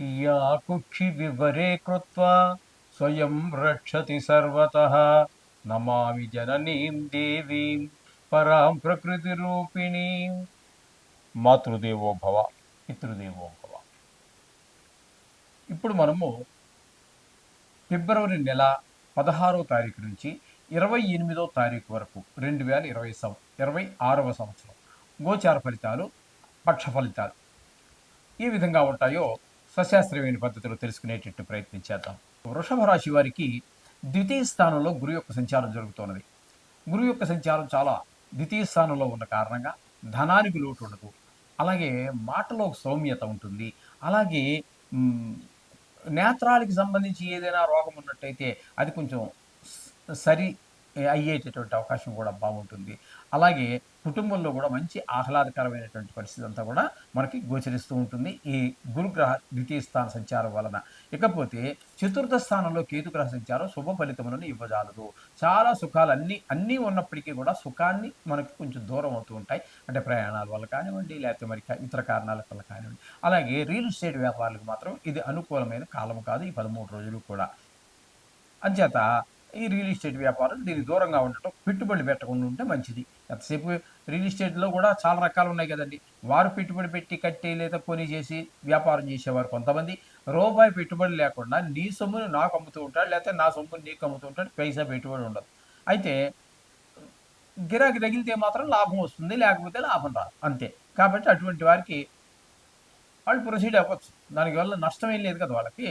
या कुक्षिविवरे कृत्वा स्वयं रक्षति सर्वतः नमामि जननीं देवीं परां प्रकृतिरूपिणीं మాతృదేవో భవ పితృదేవో భవ. ఇప్పుడు మనము ఫిబ్రవరి నెల 16వ తారీఖు నుంచి 28వ తారీఖు వరకు 2026వ సంవత్సరం గోచార ఫలితాలు, పక్ష ఫలితాలు ఏ విధంగా ఉంటాయో సశాస్త్రీయమైన పద్ధతిలో తెలుసుకునేటట్టు ప్రయత్నించేద్దాం. వృషభ రాశి వారికి ద్వితీయ స్థానంలో గురు యొక్క సంచారం జరుగుతున్నది. గురు యొక్క సంచారం చాలా ద్వితీయ స్థానంలో ఉన్న కారణంగా ధనానికి లోటు ఉండదు. అలాగే మాటలో సౌమ్యత ఉంటుంది. అలాగే నేత్రాలకి సంబంధించి ఏదైనా రోగం ఉన్నట్టయితే అది కొంచెం సరి అయ్యేటటువంటి అవకాశం కూడా బాగుంటుంది. అలాగే కుటుంబంలో కూడా మంచి ఆహ్లాదకరమైనటువంటి పరిస్థితి అంతా కూడా మనకి గోచరిస్తూ ఉంటుంది ఈ గురుగ్రహ ద్వితీయ స్థాన సంచారం వలన. ఇకపోతే చతుర్థ స్థానంలో కేతుగ్రహ సంచారం శుభ ఫలితములను ఇవ్వజాలదు. చాలా సుఖాలు అన్నీ ఉన్నప్పటికీ కూడా సుఖాన్ని మనకి కొంచెం దూరం అవుతూ ఉంటాయి. అంటే ప్రయాణాల వల్ల కానివ్వండి, లేకపోతే మరి ఇతర కారణాల వల్ల కానివ్వండి. అలాగే రియల్ ఎస్టేట్ వ్యాపారులకు మాత్రం ఇది అనుకూలమైన కాలం కాదు ఈ 13 రోజులు కూడా. అంచేత ఈ రియల్ ఎస్టేట్ వ్యాపారం దీనికి దూరంగా ఉండటం, పెట్టుబడి పెట్టకుండా ఉంటే మంచిది. ఎంతసేపు రియల్ ఎస్టేట్లో కూడా చాలా రకాలు ఉన్నాయి కదండి. వారు పెట్టుబడి పెట్టి కట్టి లేదా కొని చేసి వ్యాపారం చేసేవారు కొంతమంది. రూపాయి పెట్టుబడి లేకుండా నీ సొమ్ముని నాకు అమ్ముతూ ఉంటాడు, లేకపోతే నా సొమ్ముని నీకు అమ్ముతూ ఉంటాడు. పైసా పెట్టుబడి ఉండదు. అయితే గిరాకీ తగిలితే మాత్రం లాభం వస్తుంది, లేకపోతే లాభం రాదు, అంతే. కాబట్టి అటువంటి వారికి వాళ్ళు ప్రొసీడ్ అవ్వచ్చు. దానివల్ల నష్టం ఏం లేదు కదా వాళ్ళకి.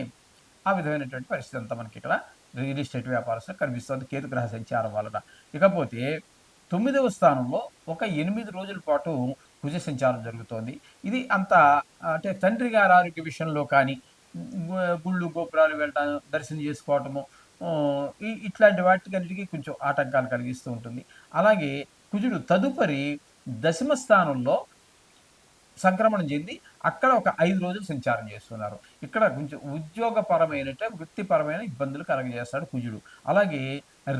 ఆ విధమైనటువంటి పరిస్థితి అంతా మనకి ఇక్కడ రియల్ ఎస్టేట్ వ్యాపారస్తులకు కనిపిస్తుంది కేతుగ్రహ సంచారం వలన. ఇకపోతే 9వ స్థానంలో ఒక 8 రోజుల పాటు కుజ సంచారం జరుగుతోంది. ఇది అంత అంటే తండ్రి గారి ఆరోగ్య విషయంలో కానీ, గుళ్ళు గోపురాలు వెళ్ళటం, దర్శనం చేసుకోవటము, ఇట్లాంటి వాటికన్నిటికీ కొంచెం ఆటంకాలు కలిగిస్తూ ఉంటుంది. అలాగే కుజుడు తదుపరి దశమ స్థానంలో సంక్రమణం చెంది అక్కడ ఒక 5 రోజులు సంచారం చేస్తున్నారు. ఇక్కడ కొంచెం వృత్తిపరమైన ఇబ్బందులు కలగజేస్తాడు కుజుడు. అలాగే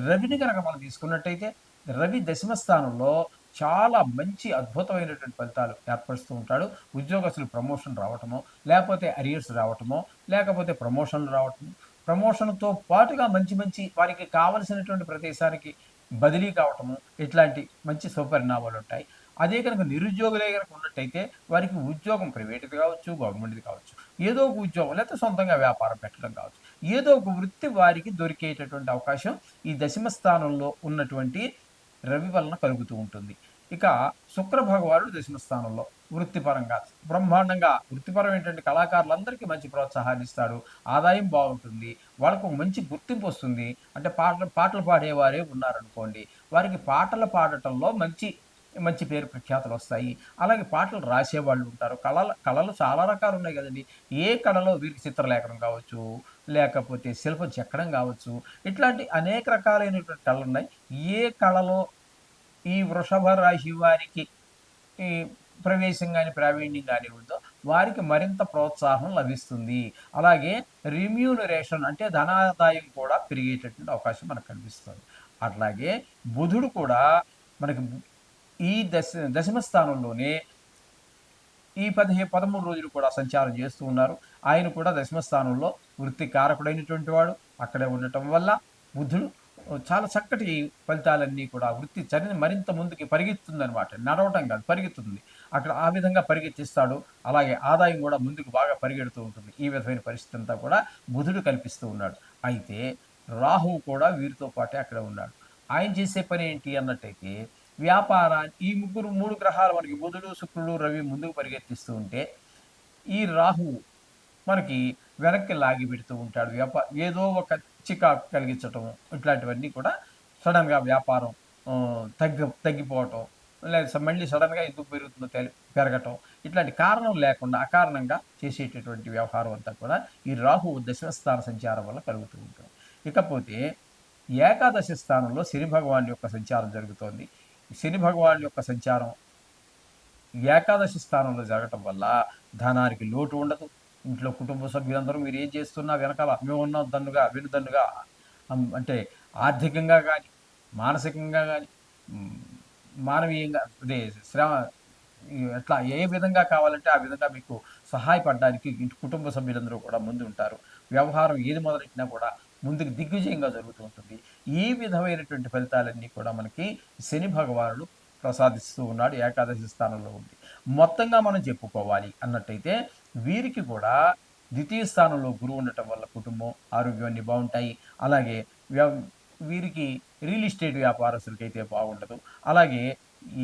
రవిని కనుక మనం తీసుకున్నట్టయితే రవి దశమ స్థానంలో చాలా మంచి అద్భుతమైనటువంటి ఫలితాలు ఏర్పరుస్తూ ఉంటాడు. ఉద్యోగస్తులు ప్రమోషన్ రావటమో, లేకపోతే అరియర్స్ రావటమో, లేకపోతే ప్రమోషన్లు రావటము, ప్రమోషన్తో పాటుగా మంచి వారికి కావలసినటువంటి ప్రదేశానికి బదిలీ కావటము, ఇట్లాంటి మంచి సుపరిణామాలు ఉంటాయి. అదే కనుక నిరుద్యోగులే కనుక ఉన్నట్టయితే వారికి ఉద్యోగం ప్రైవేట్ది కావచ్చు, గవర్నమెంట్ది కావచ్చు, ఏదో ఒక ఉద్యోగం లేకపోతే సొంతంగా వ్యాపారం పెట్టడం కావచ్చు, ఏదో ఒక వృత్తి వారికి దొరికేటటువంటి అవకాశం ఈ దశమ స్థానంలో ఉన్నటువంటి రవి వలన కలుగుతూ ఉంటుంది. ఇక శుక్ర భగవానుడు దశమ స్థానంలో వృత్తిపరంగా బ్రహ్మాండంగా వృత్తిపరమైనటువంటి కళాకారులందరికీ మంచి ప్రోత్సాహాన్ని ఇస్తాడు. ఆదాయం బాగుంటుంది. వాళ్ళకు మంచి గుర్తింపు వస్తుంది. అంటే పాటలు పాడేవారే ఉన్నారనుకోండి, వారికి పాటలు పాడటంలో మంచి పేరు ప్రఖ్యాతులు వస్తాయి. అలాగే పాటలు రాసేవాళ్ళు ఉంటారు. కళలు చాలా రకాలు ఉన్నాయి కదండి. ఏ కళలో వీరికి చిత్రలేఖనం కావచ్చు, లేకపోతే శిల్పం చెక్కడం కావచ్చు, ఇట్లాంటి అనేక రకాలైనటువంటి కళలు ఉన్నాయి. ఏ కళలో ఈ వృషభ రాశి వారికి ఈ ప్రవేశం కానీ ప్రావీణ్యం కానీ ఉందో వారికి మరింత ప్రోత్సాహం లభిస్తుంది. అలాగే రిమ్యూనరేషన్ అంటే ధనాదాయం కూడా పెరిగేటటువంటి అవకాశం మనకు కనిపిస్తుంది. అట్లాగే బుధుడు కూడా మనకి ఈ దశమ స్థానంలోనే ఈ 13 రోజులు కూడా సంచారం చేస్తూ ఉన్నారు. ఆయన కూడా దశమ స్థానంలో వృత్తి కారకుడైనటువంటి వాడు. అక్కడే ఉండటం వల్ల బుద్ధుడు చాలా చక్కటి ఫలితాలన్నీ కూడా వృత్తి మరింత ముందుకి పరిగెత్తుందనమాట. నడవటం కాదు, పరిగెత్తుంది. అక్కడ ఆ విధంగా పరిగెత్తిస్తాడు. అలాగే ఆదాయం కూడా ముందుకు బాగా పరిగెడుతూ ఉంటుంది. ఈ విధమైన పరిస్థితి అంతా కూడా బుధుడు కల్పిస్తూ ఉన్నాడు. అయితే రాహువు కూడా వీరితో పాటే అక్కడ ఉన్నాడు. ఆయన చేసే పని ఏంటి అన్నట్టయితే వ్యాపారాన్ని ఈ 3 గ్రహాలు మనకి బుధుడు, శుక్రుడు, రవి ముందుకు పరిగెత్తిస్తూ ఉంటే ఈ రాహువు మనకి వెనక్కి లాగి పెడుతూ ఉంటాడు. ఏదో ఒక చికాకు కలిగించటం, ఇట్లాంటివన్నీ కూడా సడన్గా వ్యాపారం తగ్గిపోవటం, లేదా మళ్ళీ సడన్గా ఎందుకు పెరుగుతుందో పెరగటం, ఇట్లాంటి కారణం లేకుండా అకారణంగా చేసేటటువంటి వ్యవహారం అంతా కూడా ఈ రాహువు దశమస్థాన సంచారం వల్ల కలుగుతూ ఉంటుంది. ఇకపోతే ఏకాదశి స్థానంలో శని భగవాన్ యొక్క సంచారం జరుగుతోంది. శని భగవాన్ యొక్క సంచారం ఏకాదశి స్థానంలో జరగటం వల్ల ధనానికి లోటు ఉండదు. ఇంట్లో కుటుంబ సభ్యులందరూ మీరు ఏం చేస్తున్నా వెనకాల మేము ఉన్నాం వెనుదన్నుగా అంటే ఆర్థికంగా కానీ, మానసికంగా కానీ, మానవీయంగా అదే ఎట్లా ఏ విధంగా కావాలంటే ఆ విధంగా మీకు సహాయపడడానికి ఇంటి కుటుంబ సభ్యులందరూ కూడా ముందు ఉంటారు. వ్యవహారం ఏది మొదలెట్టినా కూడా ముందుకు దిగ్విజయంగా జరుగుతూ ఉంటుంది. ఈ విధమైనటువంటి ఫలితాలన్నీ కూడా మనకి శని భగవానుడు ప్రసాదిస్తూ ఉన్నాడు ఏకాదశి స్థానంలో ఉండి. మొత్తంగా మనం చెప్పుకోవాలి అన్నట్టయితే వీరికి కూడా ద్వితీయ స్థానంలో గురువు ఉండటం వల్ల కుటుంబం, ఆరోగ్యం అన్నీ బావుంటాయి. అలాగే వ్యవ్ వీరికి రియల్ ఎస్టేట్ వ్యాపారస్తులకైతే బాగుండదు. అలాగే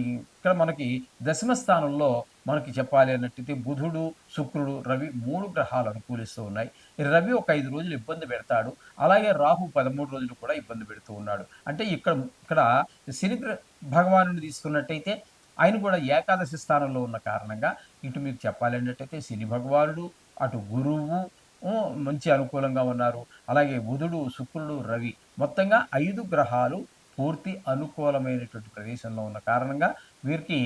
ఇక్కడ మనకి దశమ స్థానంలో మనకి చెప్పాలి అన్నట్టయితే బుధుడు, శుక్రుడు, రవి 3 గ్రహాలు అనుకూలిస్తూ ఉన్నాయి. ఈ రవి ఒక 5 రోజులు ఇబ్బంది పెడతాడు. అలాగే రాహు 13 రోజులు కూడా ఇబ్బంది పెడుతూ ఉన్నాడు. అంటే ఇక్కడ ఇక్కడ శని భగవానుడిని తీసుకున్నట్టయితే ఆయన కూడా ఏకాదశి స్థానంలో ఉన్న కారణంగా ఇటు మీకు చెప్పాలి అన్నట్టయితే శని భగవానుడు, అటు గురువు మంచి అనుకూలంగా ఉన్నారు. అలాగే బుధుడు, శుక్రుడు, రవి మొత్తంగా 5 గ్రహాలు పూర్తి అనుకూలమైనటువంటి ప్రదేశంలో ఉన్న కారణంగా వీరికి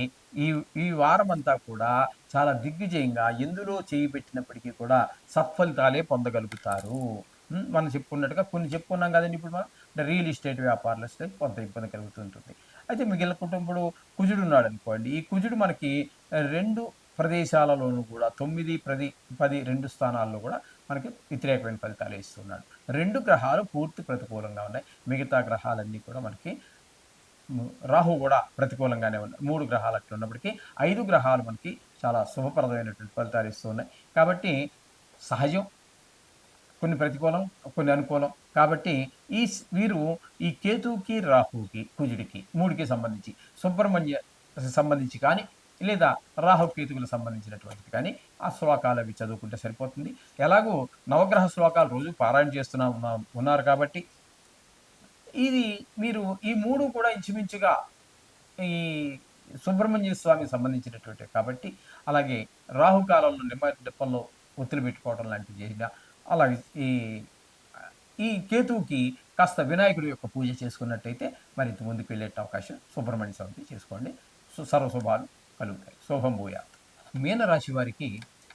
ఈ ఈ వారమంతా కూడా చాలా దిగ్విజయంగా ఎందులో చేయి పెట్టినప్పటికీ కూడా సత్ఫలితాలే పొందగలుగుతారు. మనం చెప్పుకున్నట్టుగా కొన్ని చెప్పుకున్నాం కదండి ఇప్పుడు మనం. అంటే రియల్ ఎస్టేట్ వ్యాపారస్తులకి కొంత ఇబ్బంది కలుగుతుంటుంది. అయితే మిగిలిన కుటుంబుడు కుజుడు ఉన్నాడనుకోండి. ఈ కుజుడు మనకి 2 ప్రదేశాలలోనూ కూడా 9, 10 2 స్థానాల్లో కూడా మనకి వ్యతిరేకమైన ఫలితాలు ఇస్తున్నాడు. 2 గ్రహాలు పూర్తి ప్రతికూలంగా ఉన్నాయి. మిగతా గ్రహాలన్నీ కూడా మనకి రాహు కూడా ప్రతికూలంగానే ఉన్నాయి. 3 గ్రహాలు అట్లా ఉన్నప్పటికీ 5 గ్రహాలు మనకి చాలా శుభప్రదమైనటువంటి ఫలితాలు ఇస్తూ ఉన్నాయి. కాబట్టి సహజం కొన్ని ప్రతికూలం, కొన్ని అనుకూలం. కాబట్టి వీరు ఈ కేతువుకి, రాహువుకి, కుజుడికి 3కి సంబంధించి సుబ్రహ్మణ్య సంబంధించి కానీ, లేదా రాహుకేతువులకు సంబంధించినటువంటిది కానీ ఆ శ్లోకాలు అవి చదువుకుంటే సరిపోతుంది. ఎలాగో నవగ్రహ శ్లోకాలు రోజు పారాయణ ఉన్నారు కాబట్టి ఇది మీరు ఈ 3 కూడా ఇంచుమించుగా ఈ సుబ్రహ్మణ్య స్వామికి సంబంధించినటువంటివి కాబట్టి, అలాగే రాహుకాలంలో నిమ్మ డిప్పల్లో ఒత్తులు పెట్టుకోవడం లాంటివి చేసినా, అలాగే ఈ ఈ కేతువుకి కాస్త వినాయకుడి యొక్క పూజ చేసుకున్నట్టయితే మరింత ముందుకు వెళ్ళే అవకాశం సుబ్రహ్మణ్య స్వామికి చేసుకోండి. సర్వశుభాలు కలుగుతాయి. శుభం భూయాత్. మీనరాశి వారికి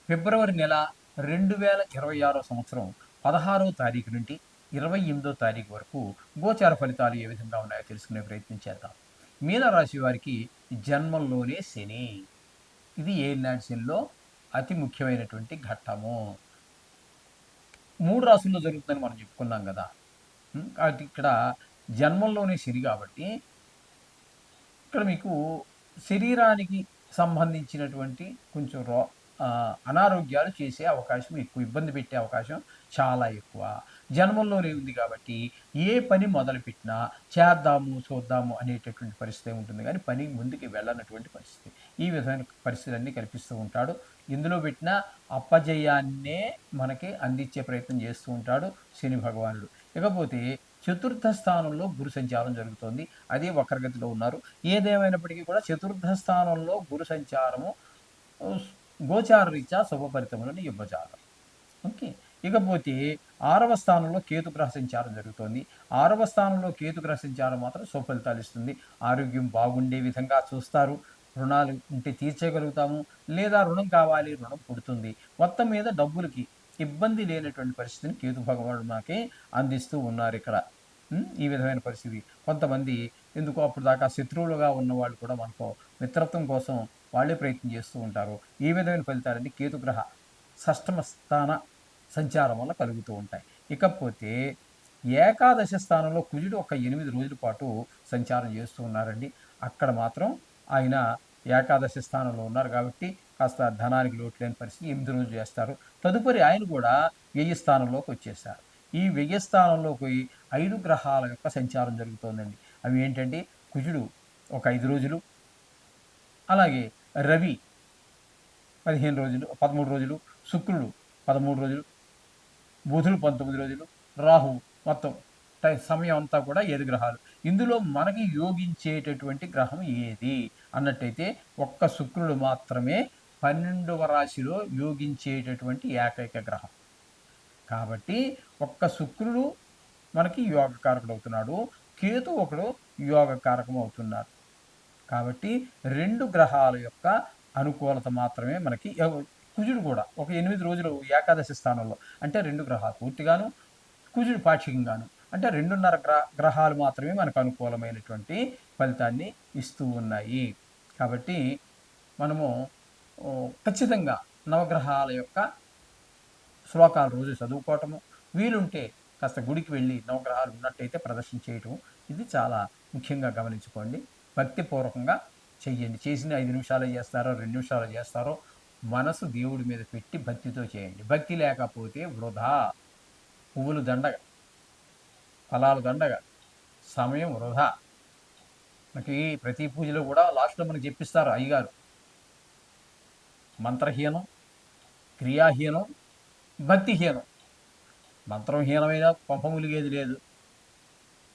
ఫిబ్రవరి నెల 2026 సంవత్సరం 16వ తారీఖు నుండి 28వ తారీఖు వరకు గోచార ఫలితాలు ఏ విధంగా ఉన్నాయో తెలుసుకునే ప్రయత్నం చేద్దాం. మీనరాశి వారికి జన్మంలోనే శని. ఇది ఏలినాటి శనిలో అతి ముఖ్యమైనటువంటి ఘట్టము. 3 రాసుల్లో జరుగుతుందని మనం చెప్పుకున్నాం కదా. కాబట్టి ఇక్కడ జన్మంలోనే శని కాబట్టి ఇక్కడ మీకు శరీరానికి సంబంధించినటువంటి కొంచెం అనారోగ్యాలు చేసే అవకాశం ఎక్కువ, ఇబ్బంది పెట్టే అవకాశం చాలా ఎక్కువ. జన్మంలోనే ఉంది కాబట్టి ఏ పని మొదలుపెట్టినా చేద్దాము, చూద్దాము అనేటటువంటి పరిస్థితి ఉంటుంది కానీ పని ముందుకు వెళ్ళనటువంటి పరిస్థితి. ఈ విధమైన పరిస్థితులన్నీ కల్పిస్తూ ఉంటాడు. ఇందులో పెట్టిన అపజయాన్నే మనకి అందించే ప్రయత్నం చేస్తూ ఉంటాడు శని భగవానుడు. ఇకపోతే చతుర్థ స్థానంలో గురు సంచారం జరుగుతోంది. అదే వక్రగతిలో ఉన్నారు. ఏదేమైనప్పటికీ కూడా చతుర్థ స్థానంలో గురు సంచారము గోచార రీత్యా శుభఫలితములను ఇవ్వజాలం. ఓకే. ఇకపోతే 6వ స్థానంలో కేతుగ్రహ సంచారం జరుగుతోంది. 6వ స్థానంలో కేతుగ్రహ సంచారం మాత్రం సుఫలితాలు ఇస్తుంది. ఆరోగ్యం బాగుండే విధంగా చూస్తారు. రుణాలు ఉంటే తీర్చగలుగుతాము. లేదా రుణం కావాలి, రుణం పుడుతుంది. మొత్తం మీద డబ్బులకి ఇబ్బంది లేనటువంటి పరిస్థితిని కేతు భగవానుడు మనకి అందిస్తూ ఉన్నారు ఇక్కడ. ఈ విధమైన పరిస్థితి. కొంతమంది ఎందుకో అప్పుడు దాకా శత్రువులుగా ఉన్నవాళ్ళు కూడా మనకు మిత్రత్వం కోసం వాళ్ళే ప్రయత్నం చేస్తూ ఉంటారు. ఈ విధమైన ఫలితాలన్నీ కేతుగ్రహ షష్టమ స్థాన సంచారం వల్ల కలుగుతూ ఉంటాయి. ఇకపోతే ఏకాదశ స్థానంలో కుజుడు ఒక 8 రోజుల పాటు సంచారం చేస్తూ ఉన్నారండి. అక్కడ మాత్రం ఆయన ఏకాదశి స్థానంలో ఉన్నారు కాబట్టి కాస్త ధనానికి లోటు లేని పరిస్థితి 8 రోజులు చేస్తారు. తదుపరి ఆయన కూడా వ్యయ స్థానంలోకి వచ్చేసారు. ఈ వ్యయ స్థానంలోకి 5 గ్రహాల యొక్క సంచారం జరుగుతోందండి. అవి ఏంటంటే కుజుడు ఒక 5 రోజులు, అలాగే రవి 15 రోజులు, 13 రోజులు, శుక్రుడు 13 రోజులు, బుధుడు 19 రోజులు, రాహు మొత్తం సమయం అంతా కూడా 7 గ్రహాలు. ఇందులో మనకి యోగించేటటువంటి గ్రహం ఏది అన్నట్టయితే ఒక్క శుక్రుడు మాత్రమే 12వ రాశిలో యోగించేటటువంటి ఏకైక గ్రహం. కాబట్టి ఒక్క శుక్రుడు మనకి యోగకారకుడు అవుతున్నాడు. కేతు ఒకడు యోగకారకం అవుతున్నారు. కాబట్టి 2 గ్రహాల యొక్క అనుకూలత మాత్రమే మనకి. కుజుడు కూడా ఒక 8 రోజులు ఏకాదశి స్థానంలో, అంటే 2 గ్రహాలు పూర్తిగాను, కుజుడు పాక్షికంగాను, అంటే 2.5 గ్రహాలు మాత్రమే మనకు అనుకూలమైనటువంటి ఫలితాన్ని ఇస్తూ ఉన్నాయి. కాబట్టి మనము ఖచ్చితంగా నవగ్రహాల యొక్క శ్లోకాలు రోజు చదువుకోవటము, వీలుంటే కాస్త గుడికి వెళ్ళి నవగ్రహాలు ఉన్నట్టయితే ప్రదర్శన చేయటం, ఇది చాలా ముఖ్యంగా గమనించుకోండి. భక్తిపూర్వకంగా చెయ్యండి. చేసింది 5 నిమిషాలు చేస్తారో, 2 నిమిషాలు చేస్తారో, మనసు దేవుడి మీద పెట్టి భక్తితో చేయండి. భక్తి లేకపోతే వృధా. పువ్వులు దండగ, ఫలాలు దండగ, సమయం వృధా. మనకి ప్రతి పూజలో కూడా లాస్ట్‌లో మనకు చెప్పిస్తారు అయ్యగారు. మంత్రహీనం, క్రియాహీనం, భక్తిహీనం. మంత్రం హీనమైన కొంప ములిగేది లేదు.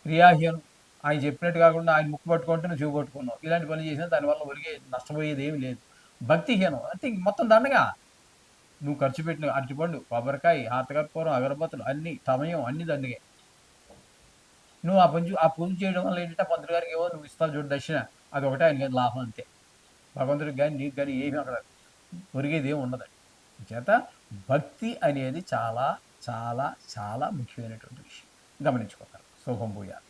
క్రియాహీనం, ఆయన చెప్పినట్టు కాకుండా ఆయన ముక్కు పట్టుకుంటే నువ్వు చెవి పట్టుకున్నావు. ఇలాంటి పనులు చేసినా దానివల్ల ఒరిగే నష్టపోయేది ఏమి లేదు. భక్తిహీనం అంటే ఇంక మొత్తం దండగా. నువ్వు ఖర్చు పెట్టిన అరటిపండు, కొబ్బరికాయ, హాతకర్పూరం, అగరబత్తులు అన్నీ, సమయం అన్నీ దండగే. నువ్వు ఆ పూజ చేయడం వల్ల ఏంటంటే పంతులు గారికి ఏవో నువ్వు ఇస్తావు చూడు దక్షిణ, అది ఒకటే ఆయనకి లాభం అంతే. భగవంతుడికి కానీ నీకు కానీ ఏమీ అక్కడ ఒరిగేది ఏమి ఉండదండి. చేత భక్తి అనేది చాలా చాలా చాలా ముఖ్యమైనటువంటి విషయం. గమనించుకుంటారు. శుభం భూయాలు.